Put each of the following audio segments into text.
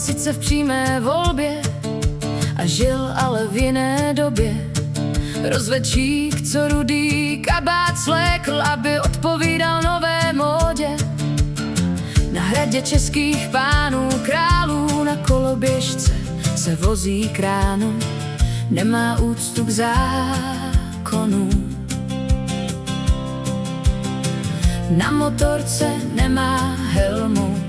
sice v přímé volbě a žil ale v jiné době. Rozvečík, co rudý kabát svlékl, aby odpovídal nové módě. Na hradě českých pánů, králů, na koloběžce se vozí kránu. Nemá úctu k zákonu. Na motorce nemá helmu.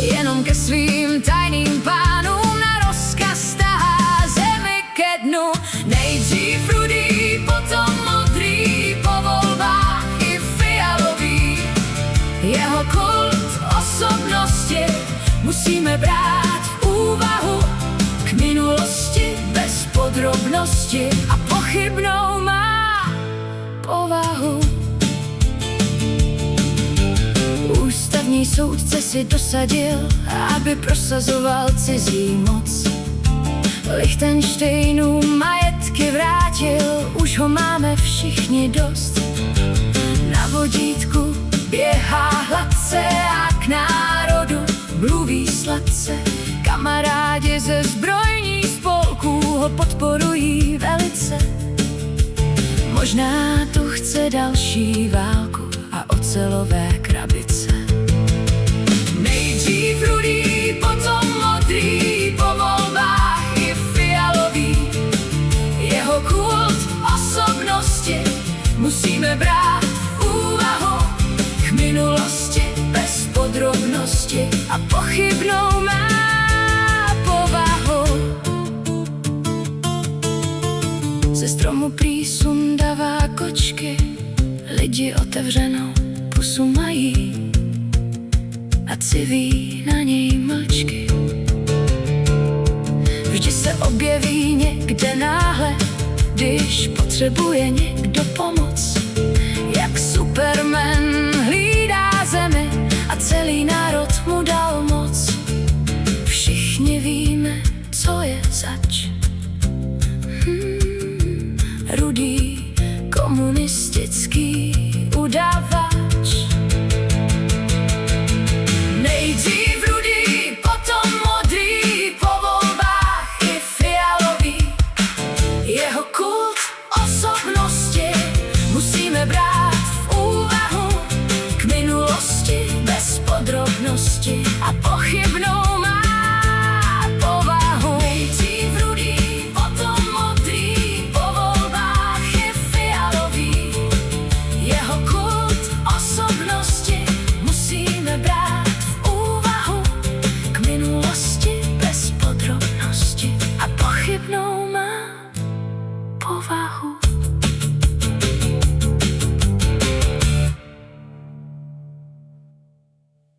Jenom ke svým tajným pánům na rozkaz tahá zemi ke dnu. Nejdřív rudý, potom modrý, po volbách i fialový. Jeho kult osobnosti musíme brát v úvahu. K minulosti bez podrobnosti a pochybnou má povahu. Ústavní soudce si dosadil, aby prosazoval cizí moc. Lichtenštejnům majetky vrátil, už ho máme všichni dost. Na vodítku běhá hladce a k národu mluví sladce. Kamarádi ze zbrojních spolků ho podporují velice. Možná tu chce další válku a ocelové krabice. Nejdřív rudý, potom modrý, po volbách i fialový. Jeho kult osobnosti musíme brát v úvahu. K minulosti bez podrobnosti a pochybnou má povahu. Ze stromu prý sundává kočky, lidi otevřenou pusu mají a civí na něj mlčky. Vždy se objeví někde náhle, když potřebuje někdo pomoc. Jak Superman hlídá zemi a celý národ mu dal moc. Všichni víme, co je zač. Rudý komunistický udavač. Nejdřív rudý, potom modrý, po volbách i fialový. Jeho kult osobnosti musíme brát v úvahu. K minulosti bez podrobnosti a pochybnou má povahu. Nejdřív rudý, potom modrý, po volbách i fialový. Jeho kult osobnosti musíme brát v úvahu. K minulosti bez podrobnosti a pochybnou má povahu.